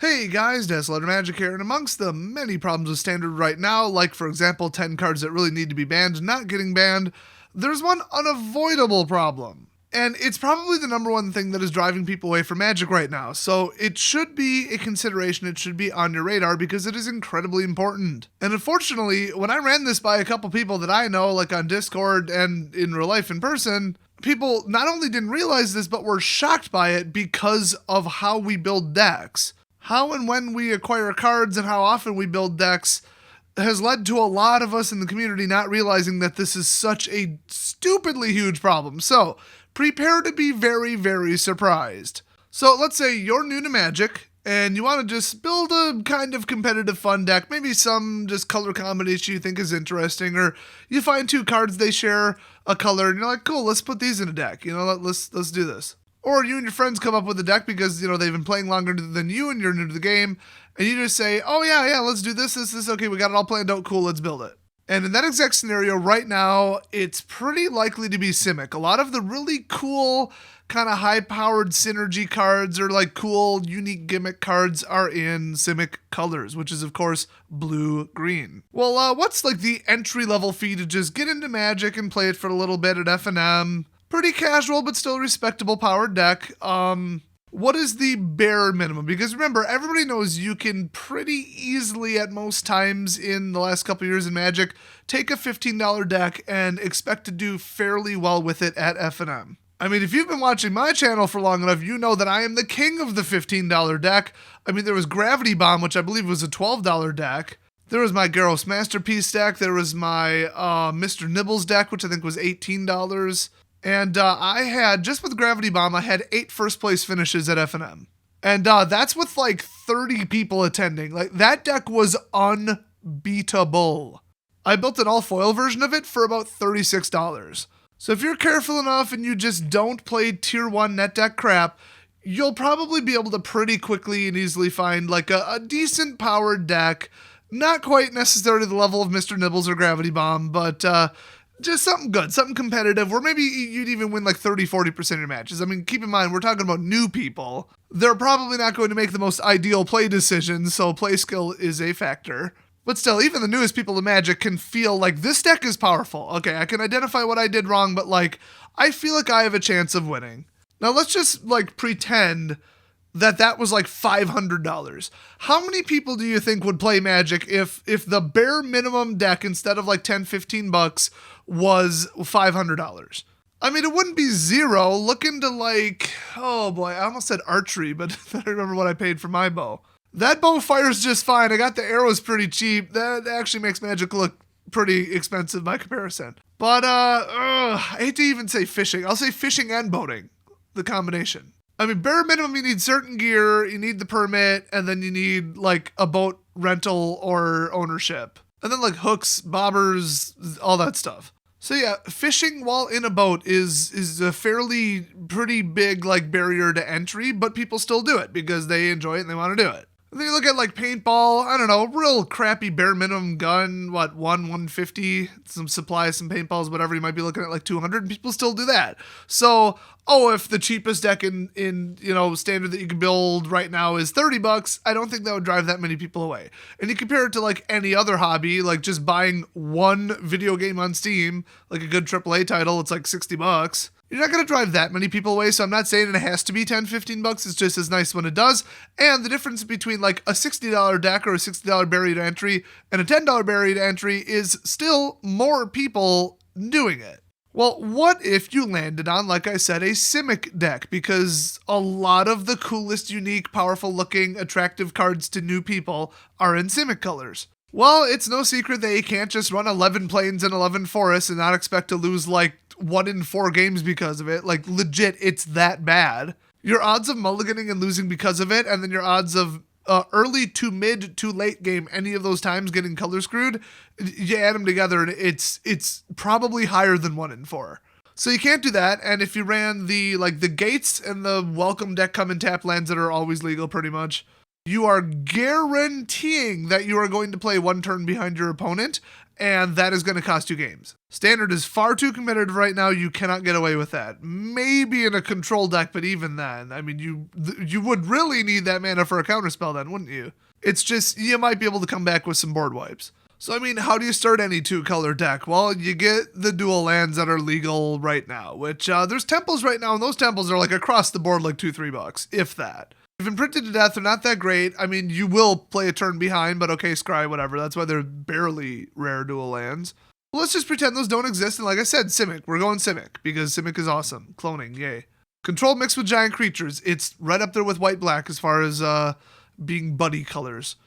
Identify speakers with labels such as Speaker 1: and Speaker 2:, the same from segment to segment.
Speaker 1: Hey guys, Desolator Magic here, and amongst the many problems with Standard right now, like for example 10 cards that really need to be banned not getting banned, there's one unavoidable problem. And it's probably the number one thing that is driving people away from Magic right now, so it should be a consideration, it should be on your radar because it is incredibly important. And unfortunately, when I ran this by a couple people that I know, like on Discord and in real life in person, people not only didn't realize this, but were shocked by it because of how we build decks. How and when we acquire cards and how often we build decks has led to a lot of us in the community not realizing that this is such a stupidly huge problem. So, prepare to be very, very surprised. So, let's say you're new to Magic and you want to just build a kind of competitive fun deck, maybe some just color combination you think is interesting, or you find two cards they share a color and you're like, cool, let's put these in a deck. Let's do this. Or you and your friends come up with a deck because, they've been playing longer than you and you're new to the game. And you just say, oh yeah, let's do this. Okay, we got it all planned out. Cool, let's build it. And in that exact scenario right now, it's pretty likely to be Simic. A lot of the really cool, kind of high-powered synergy cards or like cool, unique gimmick cards are in Simic colors, which is of course blue-green. Well, what's like the entry-level fee to just get into Magic and play it for a little bit at F&M? Pretty casual, but still respectable powered deck. What is the bare minimum? Because remember, everybody knows you can pretty easily, at most times in the last couple years in Magic, take a $15 deck and expect to do fairly well with it at F&M. I mean, if you've been watching my channel for long enough, you know that I am the king of the $15 deck. I mean, there was Gravity Bomb, which I believe was a $12 deck. There was my Gyros Masterpiece deck. There was my Mr. Nibbles deck, which I think was $18. And I had, just with Gravity Bomb, I had 8 first place finishes at F&M. And that's with like 30 people attending. Like, that deck was unbeatable. I built an all foil version of it for about $36. So if you're careful enough and you just don't play tier 1 net deck crap, you'll probably be able to pretty quickly and easily find like a decent powered deck. Not quite necessarily the level of Mr. Nibbles or Gravity Bomb, but just something good, something competitive, where maybe you'd even win like 30-40% of your matches. I mean, keep in mind, we're talking about new people. They're probably not going to make the most ideal play decisions, so play skill is a factor. But still, even the newest people to Magic can feel like this deck is powerful. Okay, I can identify what I did wrong, but like, I feel like I have a chance of winning. Now let's just like pretend that was like $500. How many people do you think would play Magic if the bare minimum deck instead of like $10-15 was $500? I mean, it wouldn't be zero. Look into like, oh boy, I almost said archery, but I remember what I paid for my bow. That bow fires just fine. I got the arrows pretty cheap. That actually makes Magic look pretty expensive by comparison. But I hate to even say fishing. I'll say fishing and boating, the combination. I mean, bare minimum, you need certain gear, you need the permit, and then you need like a boat rental or ownership. And then like hooks, bobbers, all that stuff. So yeah, fishing while in a boat is a fairly pretty big like barrier to entry, but people still do it because they enjoy it and they want to do it. And then you look at like paintball, I don't know, real crappy bare minimum gun, what, 150, some supplies, some paintballs, whatever, you might be looking at like 200, and people still do that. So, if the cheapest deck in standard that you can build right now is $30, I don't think that would drive that many people away. And you compare it to like any other hobby, like just buying one video game on Steam, like a good AAA title, it's like $60. You're not going to drive that many people away, so I'm not saying it has to be $10-15. It's just as nice when it does. And the difference between like a $60 deck or a $60 buried entry and a $10 buried entry is still more people doing it. Well, what if you landed on, like I said, a Simic deck? Because a lot of the coolest, unique, powerful-looking, attractive cards to new people are in Simic colors. Well, it's no secret that you can't just run 11 plains and 11 forests and not expect to lose like 1 in 4 games because of it. Like, legit, it's that bad. Your odds of mulliganing and losing because of it, and then your odds of early to mid to late game, any of those times getting color screwed, you add them together and it's probably higher than 1 in 4. So you can't do that. And if you ran the gates and the welcome deck come and tap lands that are always legal pretty much, you are guaranteeing that you are going to play 1 turn behind your opponent. and that is going to cost you games. Standard is far too competitive right now. You cannot get away with that. Maybe in a control deck, but even then, I mean, you would really need that mana for a counterspell then, wouldn't you? It's just, you might be able to come back with some board wipes. So, I mean, how do you start any 2-color deck? Well, you get the dual lands that are legal right now, which there's temples right now, and those temples are like across the board like $2-3, if that. If imprinted to death, they're not that great. I mean, you will play a turn behind, but okay, scry, whatever. That's why they're barely rare dual lands. Well, let's just pretend those don't exist, and like I said, Simic. We're going Simic, because Simic is awesome. Cloning, yay. Control mixed with giant creatures. It's right up there with white-black as far as being buddy colors.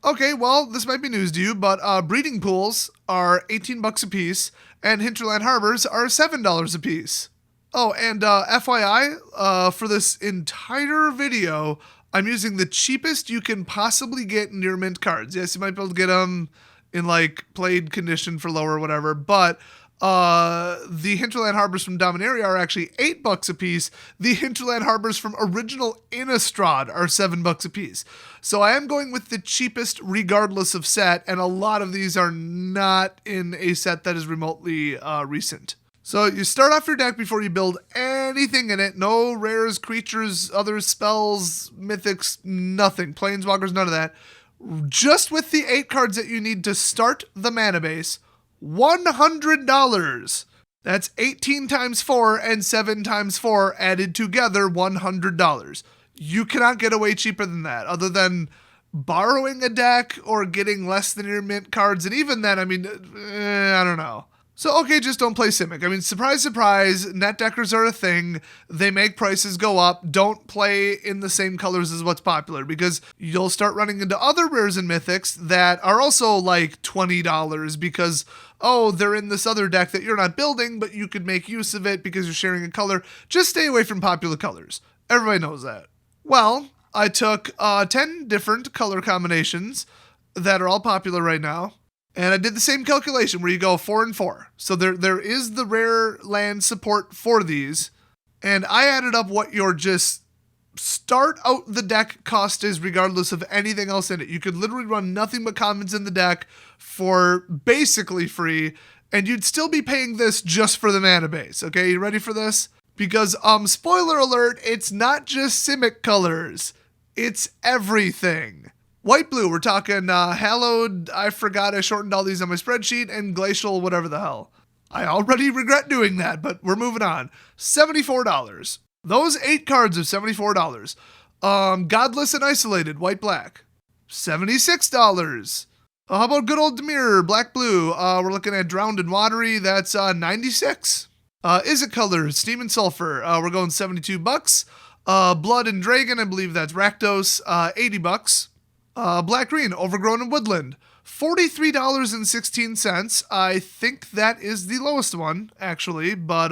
Speaker 1: Okay, well, this might be news to you, but breeding pools are $18 a piece, and hinterland harbors are $7 a piece. Oh, and FYI, for this entire video, I'm using the cheapest you can possibly get near mint cards. Yes, you might be able to get them in, like, played condition for lower or whatever, but the hinterland harbors from Dominaria are actually $8 a piece. The hinterland harbors from original Innistrad are $7 a piece. So I am going with the cheapest regardless of set, and a lot of these are not in a set that is remotely recent. So you start off your deck before you build anything in it. No rares, creatures, other spells, mythics, nothing. Planeswalkers, none of that. Just with the 8 cards that you need to start the mana base, $100. That's 18 times 4 and 7 times 4 added together, $100. You cannot get away cheaper than that, other than borrowing a deck or getting less than your mint cards. And even then, I mean, I don't know. So, okay, just don't play Simic. I mean, surprise, surprise, net deckers are a thing. They make prices go up. Don't play in the same colors as what's popular, because you'll start running into other rares and mythics that are also like $20 because, oh, they're in this other deck that you're not building, but you could make use of it because you're sharing a color. Just stay away from popular colors. Everybody knows that. Well, I took 10 different color combinations that are all popular right now, and I did the same calculation where you go 4 and 4. So there is the rare land support for these. And I added up what your just start out the deck cost is regardless of anything else in it. You could literally run nothing but commons in the deck for basically free, and you'd still be paying this just for the mana base. Okay, you ready for this? Because, spoiler alert, it's not just Simic colors. It's everything. White, blue, we're talking Hallowed, I forgot I shortened all these on my spreadsheet, and Glacial, whatever the hell. I already regret doing that, but we're moving on. $74. Those 8 cards are $74. Godless and Isolated, white, black. $76. How about good old Dimir, black, blue? We're looking at Drowned and Watery, that's $96. Is it colors, Steam and Sulfur? We're going $72. Blood and Dragon, I believe that's Rakdos, $80. Black green, Overgrown and Woodland, $43.16. I think that is the lowest one, actually, but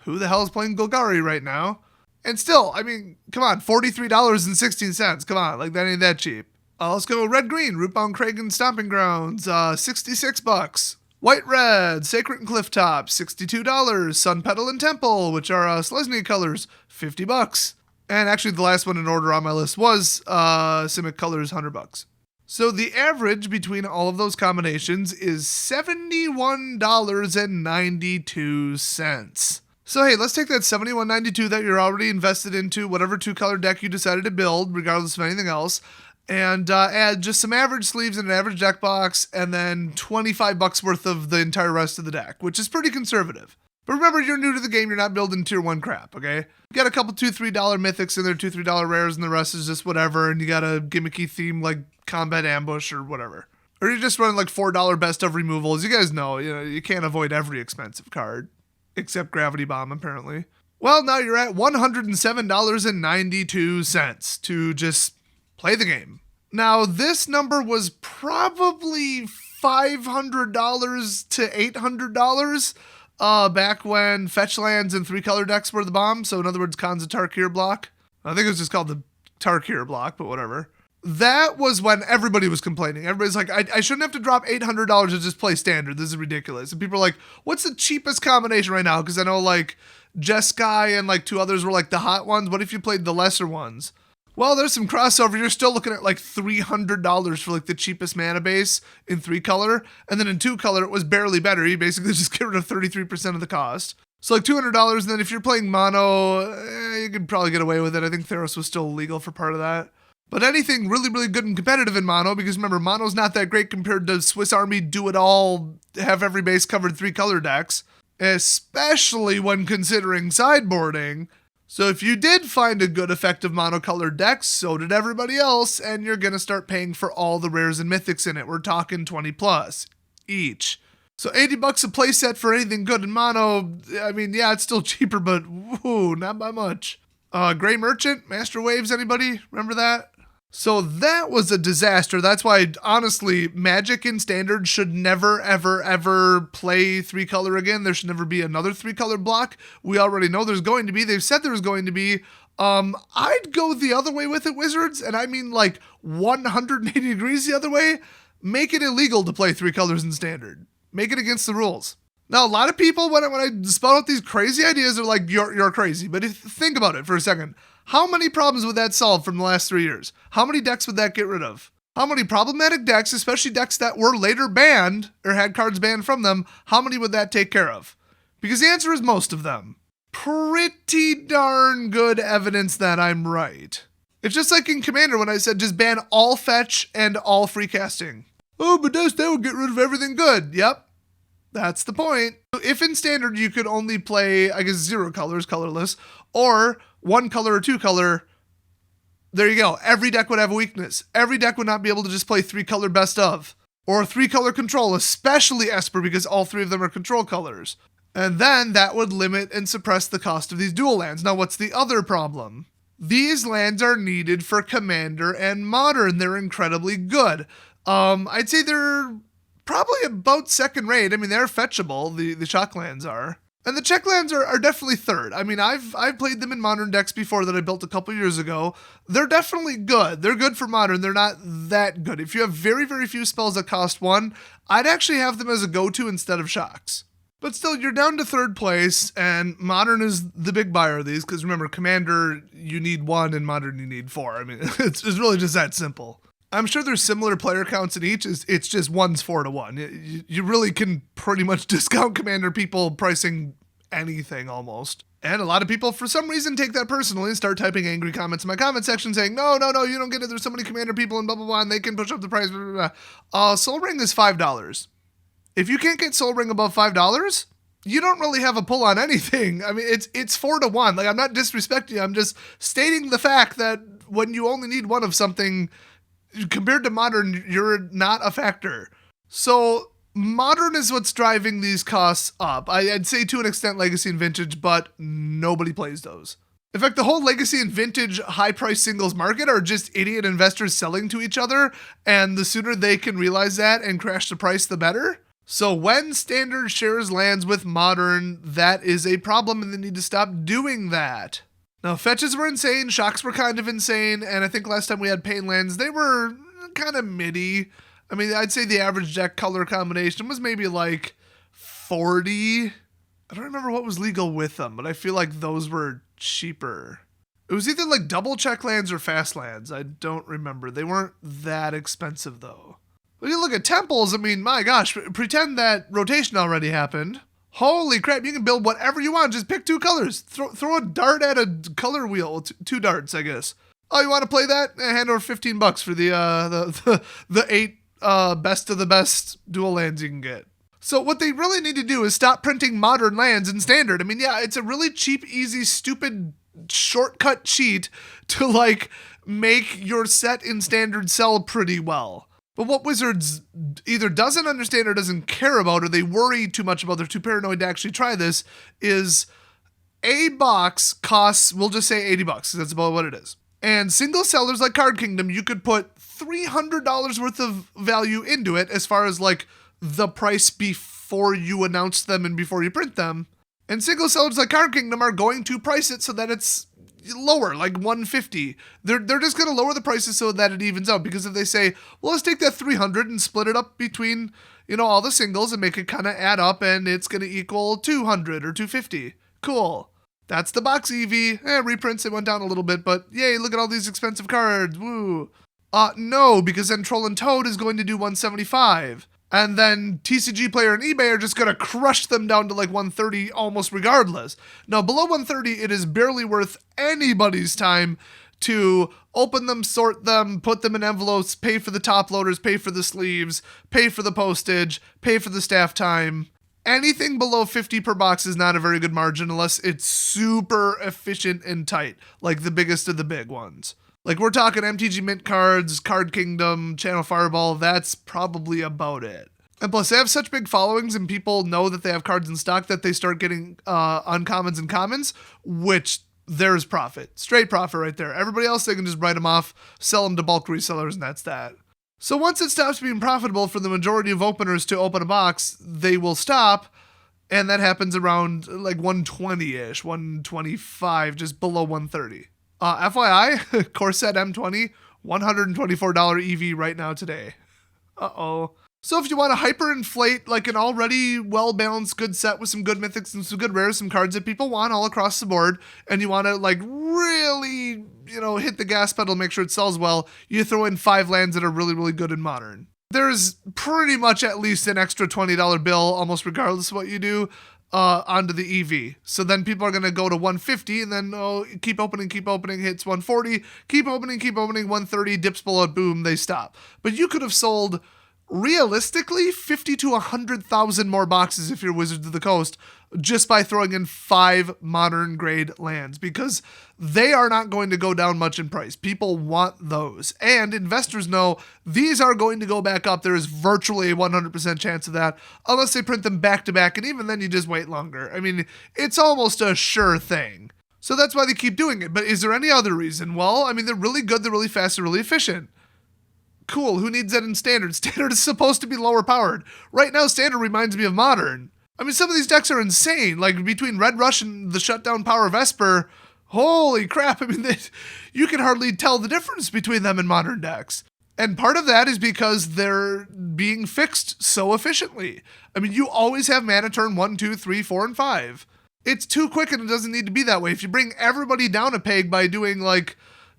Speaker 1: who the hell is playing Golgari right now? And still, I mean, come on, $43.16. Come on, like that ain't that cheap. Let's go red green, Rootbound Crag and Stomping Grounds, $66. White red, Sacred and Clifftop, $62. Sun Petal and Temple, which are Selesnya colors, $50. And actually, the last one in order on my list was Simic colors, $100. So the average between all of those combinations is $71.92. So hey, let's take that $71.92 that you're already invested into whatever 2-color deck you decided to build, regardless of anything else, and add just some average sleeves in an average deck box, and then $25 worth of the entire rest of the deck, which is pretty conservative. But remember, you're new to the game, you're not building tier 1 crap, okay? You got a couple $2-3 mythics in there, $2-3 rares, and the rest is just whatever, and you got a gimmicky theme like Combat Ambush or whatever. Or you're just running like $4 best of removals. You guys know, you can't avoid every expensive card, except Gravity Bomb, apparently. Well, now you're at $107.92 to just play the game. Now, this number was probably $500 to $800 back when fetch lands and 3-color decks were the bomb. So in other words, Khans of Tarkir block. I think it was just called the Tarkir block, but whatever. That was when everybody was complaining. Everybody's like, I shouldn't have to drop $800 to just play standard. This is ridiculous. And people are like, what's the cheapest combination right now? Because I know like Jeskai and like 2 others were like the hot ones. What if you played the lesser ones? Well, there's some crossover. You're still looking at like $300 for like the cheapest mana base in 3-color. And then in 2-color, it was barely better. You basically just get rid of 33% of the cost. So like $200, and then if you're playing mono, you could probably get away with it. I think Theros was still illegal for part of that. But anything really, really good and competitive in mono, because remember, mono's not that great compared to Swiss Army do-it-all, have every base covered 3-color decks, especially when considering sideboarding. So if you did find a good effective monocolored deck, so did everybody else, and you're going to start paying for all the rares and mythics in it. We're talking 20 plus each. So $80 a playset for anything good in mono, I mean, yeah, it's still cheaper, but whoo, not by much. Gray Merchant, Master Waves, anybody? Remember that? So that was a disaster. That's why, honestly, Magic in Standard should never, ever, ever play 3-color again. There should never be another 3-color block. We already know there's going to be. They've said there's going to be. I'd go the other way with it, Wizards, and I mean like 180 degrees the other way. Make it illegal to play 3 colors in Standard. Make it against the rules. Now, a lot of people, when I spout out these crazy ideas, are like, you're crazy. But think about it for a second. How many problems would that solve from the last 3 years? How many decks would that get rid of? How many problematic decks, especially decks that were later banned or had cards banned from them, how many would that take care of? Because the answer is most of them. Pretty darn good evidence that I'm right. It's just like in Commander when I said just ban all fetch and all free casting. Oh, but that would get rid of everything good. Yep. That's the point. If in Standard you could only play, I guess, 0 colors, colorless, or 1 color or 2 color, there you go. Every deck would have a weakness. Every deck would not be able to just play 3-color best of, or 3-color control, especially Esper, because all 3 of them are control colors. And then that would limit and suppress the cost of these dual lands. Now, what's the other problem? These lands are needed for Commander and Modern. They're incredibly good. I'd say they're probably about second rate. I mean, they're fetchable, the shock lands are. And the check lands are definitely third. I mean, I've played them in Modern decks before that I built a couple years ago. They're definitely good. They're good for Modern. They're not that good. If you have very, very few spells that cost 1, I'd actually have them as a go-to instead of shocks. But still, you're down to 3rd place, and Modern is the big buyer of these, because remember, Commander, you need 1, and Modern, you need 4. I mean, it's really just that simple. I'm sure there's similar player counts in each. It's just one's 4-1. You really can pretty much discount Commander people pricing anything almost. And a lot of people, for some reason, take that personally and start typing angry comments in my comment section saying, no, you don't get it. There's so many Commander people and blah, blah, blah, and they can push up the price, blah, blah, blah. Soul Ring is $5. If you can't get Soul Ring above $5, you don't really have a pull on anything. I mean, it's 4-1. Like, I'm not disrespecting you. I'm just stating the fact that when you only need 1 of something, compared to Modern, you're not a factor. So Modern is what's driving these costs up. I'd say to an extent Legacy and Vintage, but nobody plays those. In fact, the whole Legacy and Vintage high-price singles market are just idiot investors selling to each other, and the sooner they can realize that and crash the price, the better. So when Standard shares lands with Modern, that is a problem, and they need to stop doing that. Now, fetches were insane, shocks were kind of insane, and I think last time we had pain lands, they were kind of midi. I mean, I'd say the average deck color combination was maybe like 40. I don't remember what was legal with them, but I feel like those were cheaper. It was either like double check lands or fast lands. I don't remember. They weren't that expensive, though. But you look at temples, I mean, my gosh, pretend that rotation already happened. Holy crap, you can build whatever you want. Just pick 2 colors. Throw a dart at a color wheel. 2 darts, I guess. Oh, you want to play that? Hand over $15 for the 8 best of the best dual lands you can get. So what they really need to do is stop printing Modern lands in Standard. I mean, yeah, it's a really cheap, easy, stupid shortcut cheat to like make your set in Standard sell pretty well. But what Wizards either doesn't understand or doesn't care about, or they worry too much about, they're too paranoid to actually try this, is a box costs, we'll just say $80, because that's about what it is. And single sellers like Card Kingdom, you could put $300 worth of value into it as far as like the price before you announce them and before you print them. And single sellers like Card Kingdom are going to price it so that it's lower, like $150. They're just going to lower the prices so that it evens out, because if they say, well, let's take that $300 and split it up between, all the singles and make it kind of add up, and it's going to equal $200 or $250. Cool. That's the box EV. Reprints, it went down a little bit, but yay, look at all these expensive cards. Woo. No, because then Troll and Toad is going to do 175. And then TCG Player and eBay are just going to crush them down to like 130 almost regardless. Now, below 130, it is barely worth anybody's time to open them, sort them, put them in envelopes, pay for the top loaders, pay for the sleeves, pay for the postage, pay for the staff time. Anything below 50 per box is not a very good margin unless it's super efficient and tight, like the biggest of the big ones. Like we're talking MTG Mint cards, Card Kingdom, Channel Fireball, that's probably about it. And plus they have such big followings and people know that they have cards in stock that they start getting uncommons and commons, which there's profit. Straight profit right there. Everybody else, they can just write them off, sell them to bulk resellers, and that's that. So once it stops being profitable for the majority of openers to open a box, they will stop, and that happens around like 120-ish, 125, just below 130. FYI, Corset M20, $124 EV right now today. Uh-oh. So if you want to hyperinflate like an already well-balanced good set with some good mythics and some good rares, some cards that people want all across the board, and you want to like really, hit the gas pedal, make sure it sells well, you throw in 5 lands that are really, really good in Modern. There's pretty much at least an extra $20 bill, almost regardless of what you do, onto the EV. So then people are going to go to 150 and then keep opening, hits 140, keep opening, 130, dips below it, boom, they stop. But you could have sold realistically 50 to 100,000 more boxes if you're Wizards of the Coast just by throwing in 5 modern grade lands, because they are not going to go down much in price. People want those, and investors know these are going to go back up. There is virtually a 100% chance of that unless they print them back to back, and even then you just wait longer. I mean, it's almost a sure thing. So that's why they keep doing it. But is there any other reason? Well, I mean, they're really good, they're really fast, they're really efficient. Cool, who needs that in Standard? Standard is supposed to be lower powered. Right now, Standard reminds me of Modern. I mean, some of these decks are insane. Like, between Red Rush and the Shutdown Power of Esper, holy crap. I mean, you can hardly tell the difference between them and Modern decks. And part of that is because they're being fixed so efficiently. I mean, you always have mana turn 1, 2, 3, 4, and 5. It's too quick and it doesn't need to be that way. If you bring everybody down a peg by doing, like,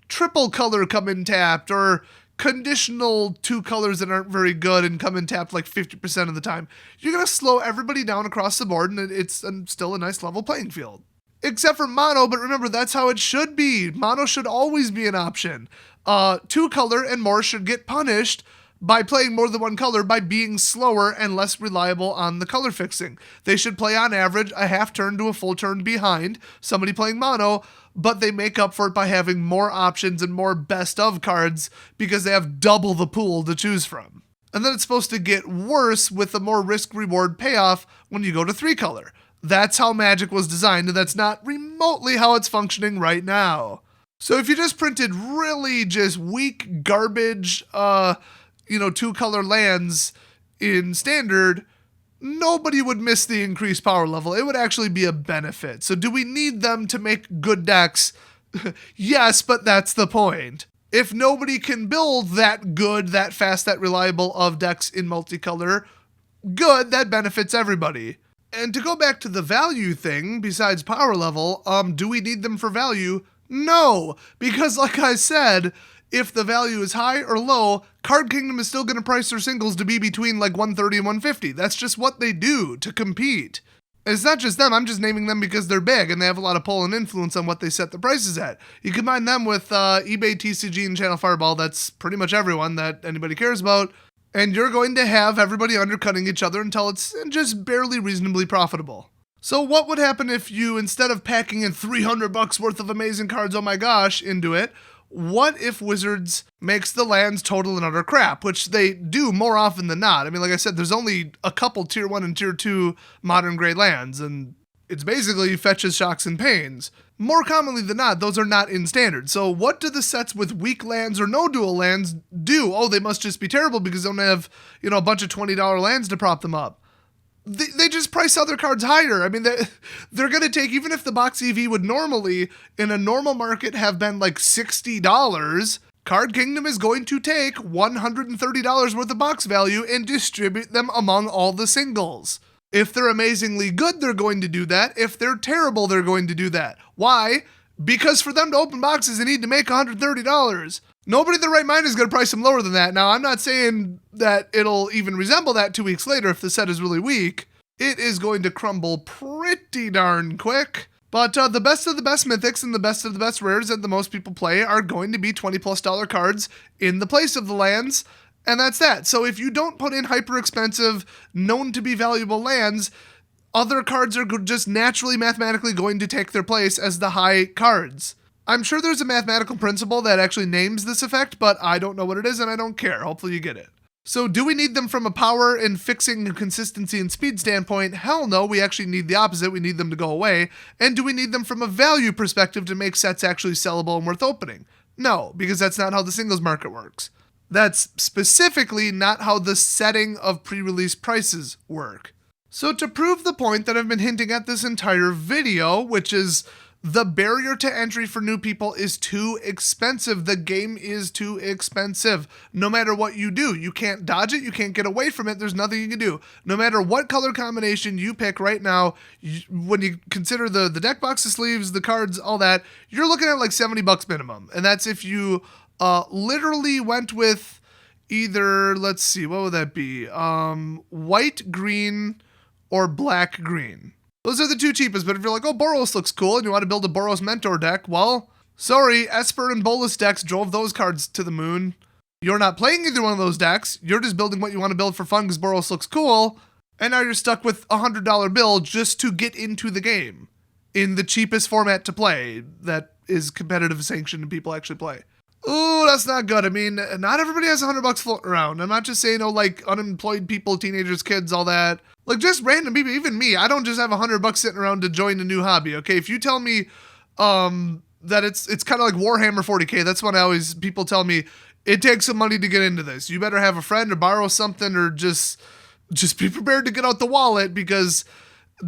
Speaker 1: triple color come in tapped, or conditional 2 colors that aren't very good and come in tapped like 50% of the time, you're going to slow everybody down across the board, and it's still a nice level playing field. Except for mono, but remember, that's how it should be. Mono should always be an option. 2 color and more should get punished by playing more than 1 color by being slower and less reliable on the color fixing. They should play on average a half turn to a full turn behind somebody playing mono, but they make up for it by having more options and more best of cards because they have double the pool to choose from. And then it's supposed to get worse with a more risk-reward payoff when you go to 3 color. That's how Magic was designed, and that's not remotely how it's functioning right now. So if you just printed really just weak garbage, 2 color lands in Standard, nobody would miss the increased power level. It would actually be a benefit. So do we need them to make good decks? Yes, but that's the point. If nobody can build that good, that fast, that reliable of decks in multicolor, good, that benefits everybody. And to go back to the value thing, besides power level, do we need them for value? No, because like I said, if the value is high or low, Card Kingdom is still going to price their singles to be between like 130 and 150. That's just what they do to compete. And it's not just them, I'm just naming them because they're big and they have a lot of pull and influence on what they set the prices at. You combine them with eBay, TCG, and Channel Fireball, that's pretty much everyone that anybody cares about, and you're going to have everybody undercutting each other until it's just barely reasonably profitable. So what would happen if you, instead of packing in $300 worth of amazing cards, oh my gosh, into it, what if Wizards makes the lands total and utter crap, which they do more often than not? I mean, like I said, there's only a couple tier 1 and tier 2 modern grade lands, and it's basically fetches, shocks, and pains. More commonly than not, those are not in Standard. So what do the sets with weak lands or no dual lands do? Oh, they must just be terrible because they don't have, a bunch of $20 lands to prop them up. They just price other cards higher. I mean, they're going to take, even if the box EV would normally, in a normal market, have been like $60, Card Kingdom is going to take $130 worth of box value and distribute them among all the singles. If they're amazingly good, they're going to do that. If they're terrible, they're going to do that. Why? Because for them to open boxes, they need to make $130. Nobody in their right mind is going to price them lower than that. Now, I'm not saying that it'll even resemble that 2 weeks later if the set is really weak. It is going to crumble pretty darn quick. But the best of the best mythics and the best of the best rares that the most people play are going to be $20+ cards in the place of the lands. And that's that. So if you don't put in hyper expensive, known to be valuable lands, other cards are just naturally mathematically going to take their place as the high cards. I'm sure there's a mathematical principle that actually names this effect, but I don't know what it is and I don't care. Hopefully you get it. So do we need them from a power and fixing and consistency and speed standpoint? Hell no, we actually need the opposite. We need them to go away. And do we need them from a value perspective to make sets actually sellable and worth opening? No, because that's not how the singles market works. That's specifically not how the setting of pre-release prices work. So to prove the point that I've been hinting at this entire video, which is the barrier to entry for new people is too expensive. The game is too expensive. No matter what you do, you can't dodge it. You can't get away from it. There's nothing you can do. No matter what color combination you pick right now, when you consider the deck box, the sleeves, the cards, all that, you're looking at like $70 minimum. And that's if you literally went with either, let's see, what would that be? White, green, or black, green. Those are the two cheapest, but if you're like, oh, Boros looks cool, and you want to build a Boros Mentor deck, well, sorry, Esper and Bolus decks drove those cards to the moon. You're not playing either one of those decks, you're just building what you want to build for fun because Boros looks cool, and now you're stuck with a $100 bill just to get into the game in the cheapest format to play that is competitive sanctioned and people actually play. Ooh, that's not good. I mean, not everybody has $100 floating around. I'm not just saying, oh, like unemployed people, teenagers, kids, all that. Like just random people, even me. I don't just have $100 sitting around to join a new hobby. Okay, if you tell me that it's kind of like Warhammer 40K, that's when people tell me it takes some money to get into this. You better have a friend or borrow something or just be prepared to get out the wallet because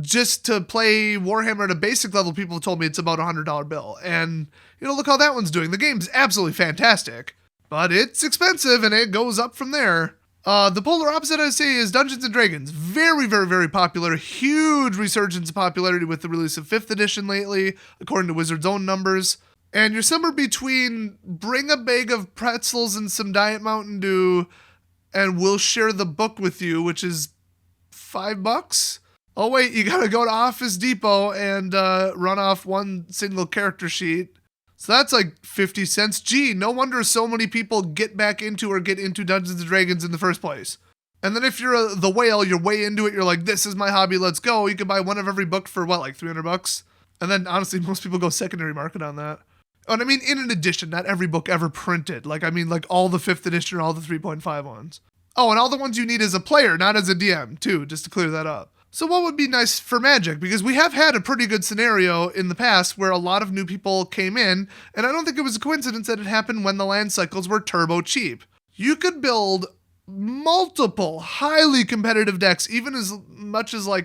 Speaker 1: just to play Warhammer at a basic level, people have told me it's about a $100 bill. And, look how that one's doing. The game's absolutely fantastic, but it's expensive and it goes up from there. The polar opposite, I'd say, is Dungeons & Dragons. Very, very, very popular. Huge resurgence of popularity with the release of 5th edition lately, according to Wizards' own numbers. And you're somewhere between bring a bag of pretzels and some Diet Mountain Dew and we'll share the book with you, which is $5. Oh, wait, you gotta go to Office Depot and run off one single character sheet. So that's like 50 cents. Gee, no wonder so many people get into Dungeons & Dragons in the first place. And then if you're the whale, you're way into it, you're like, this is my hobby, let's go. You can buy one of every book for what, like $300? And then honestly, most people go secondary market on that. And I mean, in an edition, not every book ever printed. Like all the 5th edition or all the 3.5 ones. Oh, and all the ones you need as a player, not as a DM too, just to clear that up. So what would be nice for Magic? Because we have had a pretty good scenario in the past where a lot of new people came in, and I don't think it was a coincidence that it happened when the land cycles were turbo cheap. You could build multiple highly competitive decks, even as much as I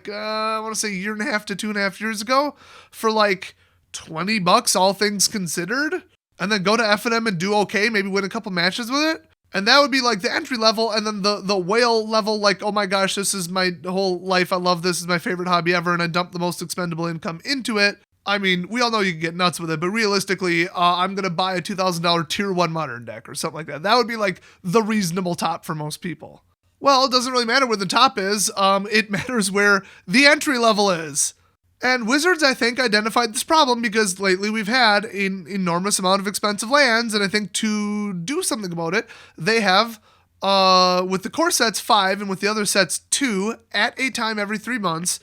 Speaker 1: want to say a year and a half to 2.5 years ago, for like $20, all things considered, and then go to F&M and do okay, maybe win a couple matches with it. And that would be like the entry level, and then the whale level, like, oh my gosh, this is my whole life. I love this. This is my favorite hobby ever, and I dump the most expendable income into it. I mean, we all know you can get nuts with it, but realistically, I'm going to buy a $2,000 tier 1 modern deck or something like that. That would be like the reasonable top for most people. Well, it doesn't really matter where the top is. It matters where the entry level is. And Wizards, I think, identified this problem because lately we've had an enormous amount of expensive lands, and I think to do something about it, they have, with the core sets 5 and with the other sets 2, at a time every 3 months,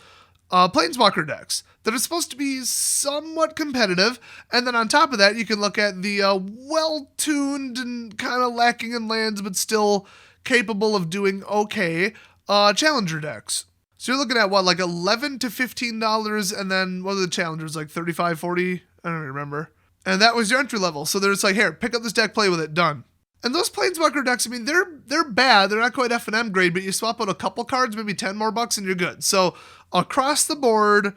Speaker 1: Planeswalker decks that are supposed to be somewhat competitive, and then on top of that, you can look at the well-tuned and kind of lacking in lands, but still capable of doing okay, Challenger decks. So you're looking at what, like $11 to $15, and then what are the challengers, like $35, $40? I don't remember. And that was your entry level. So they're just like, here, pick up this deck, play with it, done. And those Planeswalker decks, I mean, they're bad. They're not quite F&M grade, but you swap out a couple cards, maybe 10 more bucks, and you're good. So across the board,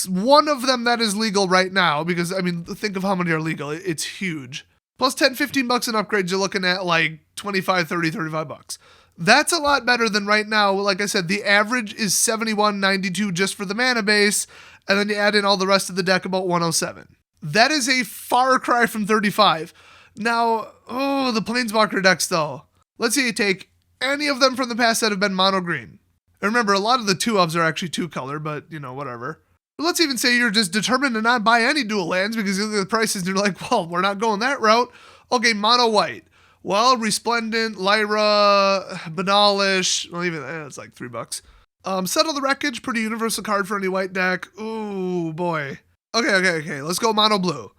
Speaker 1: one of them that is legal right now, because, I mean, think of how many are legal. It's huge. Plus $10, $15 in upgrades, you're looking at like $25, $30, $35. That's a lot better than right now. Like I said, the average is 71.92 just for the mana base, and then you add in all the rest of the deck, about 107. That is a far cry from 35. Now, the Planeswalker decks though. Let's say you take any of them from the past that have been mono green. And remember, a lot of the 2-ofs are actually 2-color, but whatever. But let's even say you're just determined to not buy any dual lands because you look at the prices and you're like, well, we're not going that route. Okay, mono white. Well, Resplendent, Lyra, Banalish, well, even it's like $3. Settle the Wreckage, pretty universal card for any white deck. Ooh, boy. Okay. Let's go mono blue.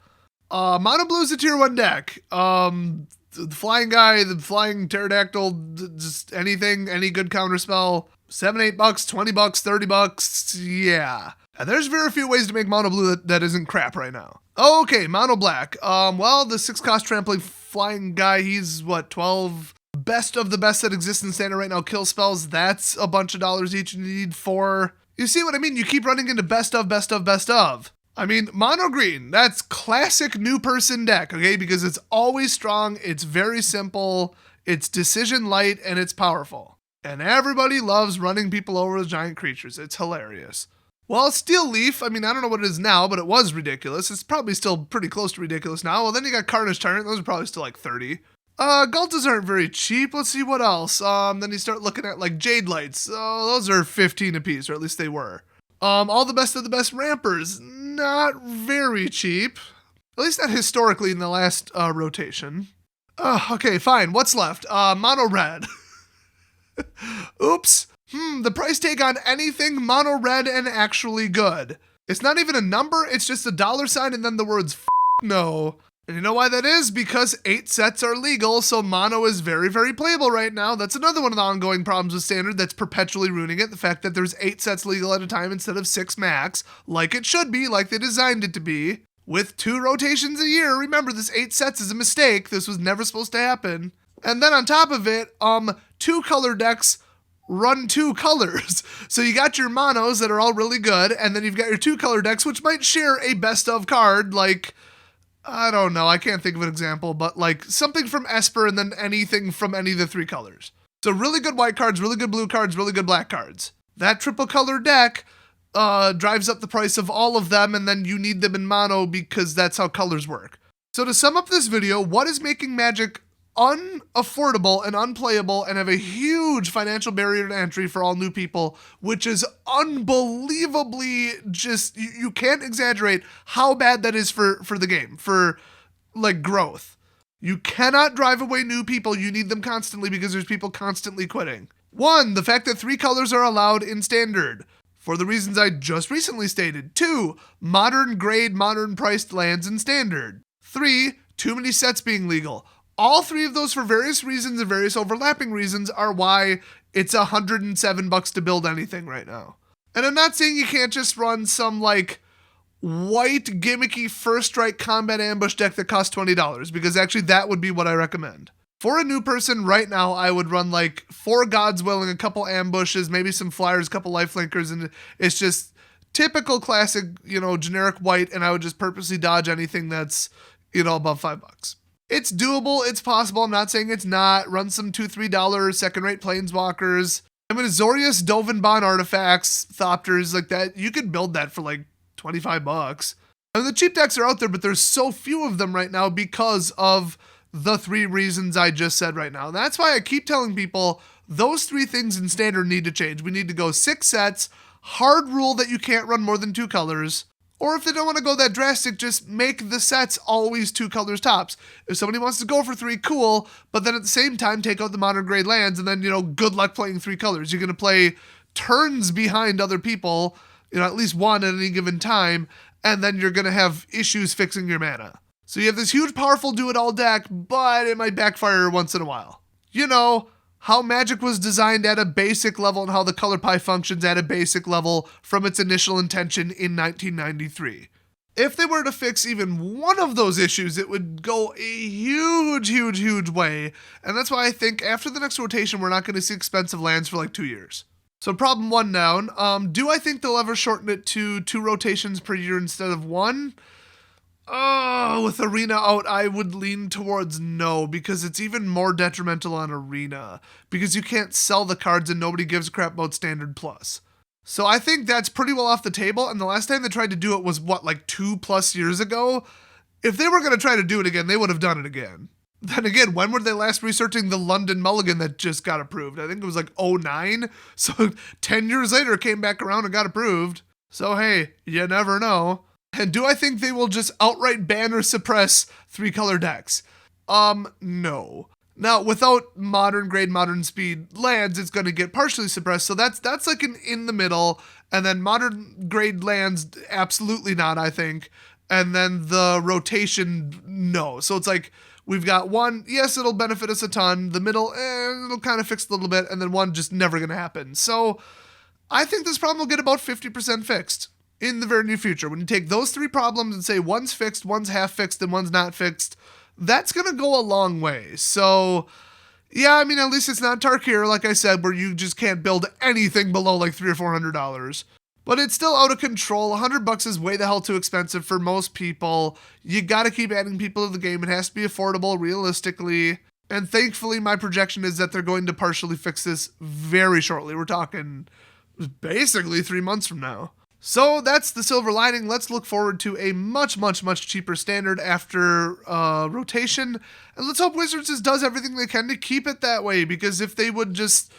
Speaker 1: Mono blue is a tier 1 deck. The flying guy, the flying pterodactyl, just anything, any good counter spell. $7, $8, $20, $30. Yeah. And there's very few ways to make mono blue that isn't crap right now. Okay, mono black. Well, the 6-cost trampling flying guy, he's what, 12? Best of the best that exists in standard right now. Kill spells, that's a bunch of dollars each, and you need 4. You see what I mean? You keep running into best of. I mean, mono green, that's classic new person deck, okay? Because it's always strong, it's very simple, it's decision light, and it's powerful. And everybody loves running people over with giant creatures. It's hilarious. Well, Steel Leaf, I mean, I don't know what it is now, but it was ridiculous. It's probably still pretty close to ridiculous now. Well, then you got Carnage Tyrant. Those are probably still like 30. Gultas aren't very cheap. Let's see what else. Then you start looking at like Jade Lights. Those are 15 apiece, or at least they were. All the best of the best Rampers. Not very cheap. At least not historically in the last rotation. Okay, fine. What's left? Mono Red. Oops. The price tag on anything mono red and actually good. It's not even a number, it's just a $sign and then the words no. And you know why that is? Because 8 sets are legal, so mono is very, very playable right now. That's another one of the ongoing problems with standard that's perpetually ruining it. The fact that there's 8 sets legal at a time instead of 6 max, like it should be, like they designed it to be. With 2 rotations a year, remember this 8 sets is a mistake. This was never supposed to happen. And then on top of it, 2-color decks run 2 colors. So you got your monos that are all really good, and then you've got your 2-color decks, which might share a best of card, like, I don't know, I can't think of an example, but like something from Esper and then anything from any of the 3 colors. So really good white cards, really good blue cards, really good black cards. That triple color deck drives up the price of all of them, and then you need them in mono because that's how colors work. So to sum up this video, what is making Magic unaffordable and unplayable and have a huge financial barrier to entry for all new people, which is unbelievably just, you can't exaggerate how bad that is for the game, for like growth. You cannot drive away new people. You need them constantly because there's people constantly quitting. 1, the fact that 3 colors are allowed in standard for the reasons I just recently stated. 2, modern grade, modern priced lands in standard. 3, too many sets being legal. All 3 of those, for various reasons and various overlapping reasons, are why it's $107 to build anything right now. And I'm not saying you can't just run some like white gimmicky first strike combat ambush deck that costs $20, because actually that would be what I recommend. For a new person right now, I would run like 4 God's Willing, a couple ambushes, maybe some flyers, a couple lifelinkers, and it's just typical classic, generic white, and I would just purposely dodge anything that's, above $5. It's doable, it's possible, I'm not saying it's not. Run some $2-3 second-rate planeswalkers. I mean, Azorius, Dovin artifacts, Thopters, like that, you could build that for like $25. I mean, the cheap decks are out there, but there's so few of them right now because of the 3 reasons I just said right now. And that's why I keep telling people those 3 things in standard need to change. We need to go 6 sets, hard rule that you can't run more than 2 colors, or if they don't want to go that drastic, just make the sets always 2 colors tops. If somebody wants to go for 3, cool, but then at the same time, take out the modern grade lands, and then, good luck playing 3 colors. You're going to play turns behind other people, at least 1 at any given time, and then you're going to have issues fixing your mana. So you have this huge, powerful do-it-all deck, but it might backfire once in a while. How Magic was designed at a basic level and how the color pie functions at a basic level from its initial intention in 1993. If they were to fix even one of those issues, it would go a huge, huge, huge way. And that's why I think after the next rotation, we're not going to see expensive lands for like 2 years. So problem 1 down. Do I think they'll ever shorten it to 2 rotations per year instead of 1? With Arena out, I would lean towards no, because it's even more detrimental on Arena, because you can't sell the cards and nobody gives a crap about Standard Plus. So I think that's pretty well off the table, and the last time they tried to do it was, what, like 2+ years ago? If they were going to try to do it again, they would have done it again. Then again, when were they last researching the London Mulligan that just got approved? I think it was like 2009, so 10 years later it came back around and got approved. So hey, you never know. And do I think they will just outright ban or suppress 3-color decks? No. Now, without modern grade, modern speed lands, it's going to get partially suppressed. So that's like an in the middle. And then modern grade lands, absolutely not, I think. And then the rotation, no. So it's like, we've got one, yes, it'll benefit us a ton. The middle, it'll kind of fix a little bit. And then one, just never going to happen. So I think this problem will get about 50% fixed in the very near future. When you take those 3 problems and say one's fixed, one's half fixed, and one's not fixed, that's going to go a long way. So, yeah, I mean, at least it's not Tarkir, like I said, where you just can't build anything below like $300 or $400. But it's still out of control. $100 is way the hell too expensive for most people. You got to keep adding people to the game. It has to be affordable realistically. And thankfully, my projection is that they're going to partially fix this very shortly. We're talking basically 3 months from now. So that's the silver lining. Let's look forward to a much, much, much cheaper standard after rotation. And let's hope Wizards just does everything they can to keep it that way, because if they would just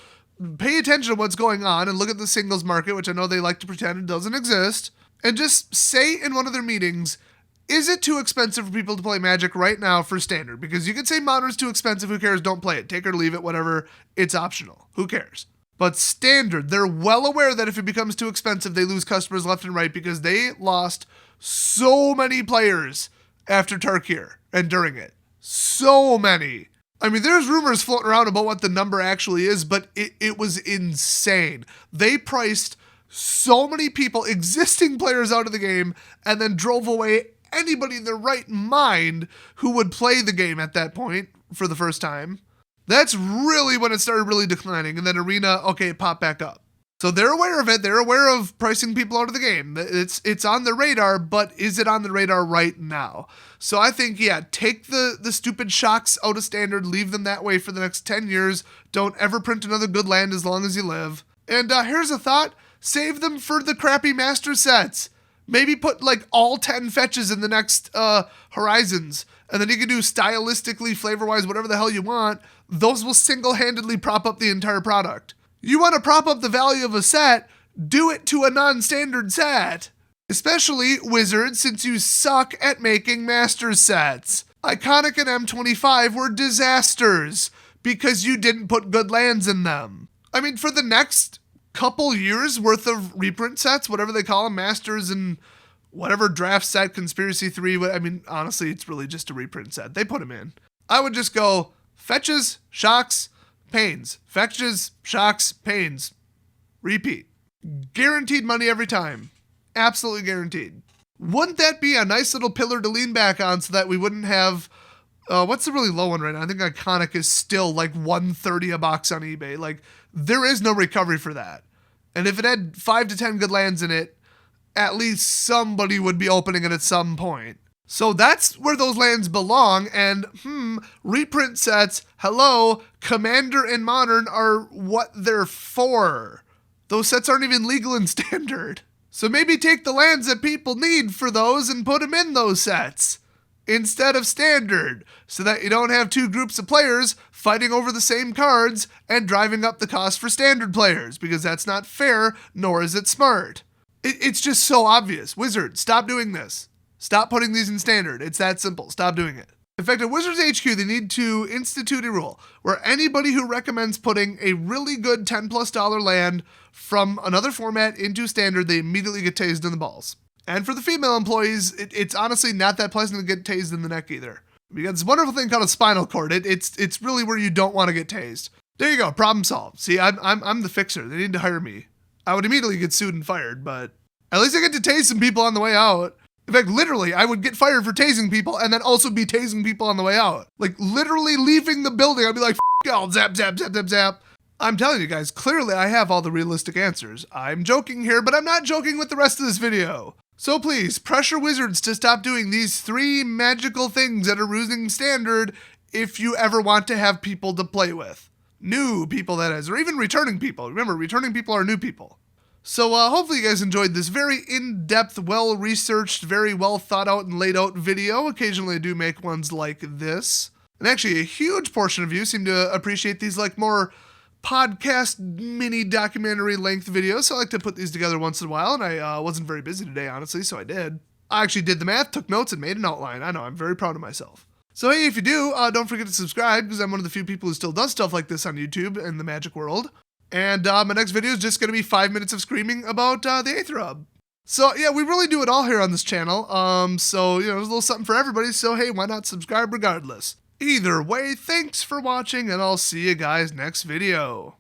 Speaker 1: pay attention to what's going on and look at the singles market, which I know they like to pretend it doesn't exist, and just say in one of their meetings, is it too expensive for people to play Magic right now for standard? Because you can say modern's too expensive, who cares, don't play it. Take it or leave it, whatever, it's optional. Who cares? But standard, they're well aware that if it becomes too expensive, they lose customers left and right, because they lost so many players after Tarkir and during it. So many. I mean, there's rumors floating around about what the number actually is, but it was insane. They priced so many people, existing players, out of the game, and then drove away anybody in their right mind who would play the game at that point for the first time. That's really when it started really declining. And then Arena, okay, it popped back up. So they're aware of it. They're aware of pricing people out of the game. It's on the radar, but is it on the radar right now? So I think, yeah, take the stupid shocks out of standard, leave them that way for the next 10 years. Don't ever print another good land as long as you live. And here's a thought. Save them for the crappy master sets. Maybe put like all 10 fetches in the next Horizons. And then you can do stylistically, flavor-wise, whatever the hell you want. Those will single-handedly prop up the entire product. You want to prop up the value of a set, do it to a non-standard set. Especially Wizards, since you suck at making master sets. Iconic and M25 were disasters because you didn't put good lands in them. I mean, for the next couple years worth of reprint sets, whatever they call them, masters and whatever draft set, Conspiracy 3, I mean, honestly, it's really just a reprint set. They put them in. I would just go fetches, shocks, pains. Fetches, shocks, pains. Repeat. Guaranteed money every time. Absolutely guaranteed. Wouldn't that be a nice little pillar to lean back on so that we wouldn't have, what's the really low one right now? I think Iconic is still like $130 a box on eBay. Like, there is no recovery for that. And if it had 5 to 10 good lands in it, at least somebody would be opening it at some point. So that's where those lands belong, and reprint sets, hello, Commander and Modern are what they're for. Those sets aren't even legal in Standard. So maybe take the lands that people need for those and put them in those sets instead of Standard, so that you don't have 2 groups of players fighting over the same cards and driving up the cost for Standard players, because that's not fair, nor is it smart. It's just so obvious. Wizard, stop doing this. Stop putting these in Standard. It's that simple. Stop doing it. In fact, at Wizards HQ, they need to institute a rule where anybody who recommends putting a really good $10+ land from another format into Standard, they immediately get tased in the balls. And for the female employees, it's honestly not that pleasant to get tased in the neck either. We got this wonderful thing called a spinal cord. It's really where you don't want to get tased. There you go. Problem solved. See, I'm the fixer. They need to hire me. I would immediately get sued and fired, but at least I get to tase some people on the way out. In fact, literally, I would get fired for tasing people and then also be tasing people on the way out. Like, literally leaving the building, I'd be like, y'all, zap, zap, zap, zap, zap. I'm telling you guys, clearly I have all the realistic answers. I'm joking here, but I'm not joking with the rest of this video. So please, pressure Wizards to stop doing these 3 magical things that are losing standard if you ever want to have people to play with. New people, that is, or even returning people. Remember, returning people are new people. So hopefully you guys enjoyed this very in-depth, well-researched, very well-thought-out and laid-out video. Occasionally I do make ones like this. And actually a huge portion of you seem to appreciate these like more podcast mini documentary length videos. So I like to put these together once in a while, and I wasn't very busy today, honestly, so I did. I actually did the math, took notes, and made an outline. I know, I'm very proud of myself. So hey, if you do, don't forget to subscribe, because I'm one of the few people who still does stuff like this on YouTube in the Magic world. And my next video is just going to be 5 minutes of screaming about the Aether Hub. So yeah, we really do it all here on this channel. So, there's a little something for everybody, so hey, why not subscribe regardless? Either way, thanks for watching, and I'll see you guys next video.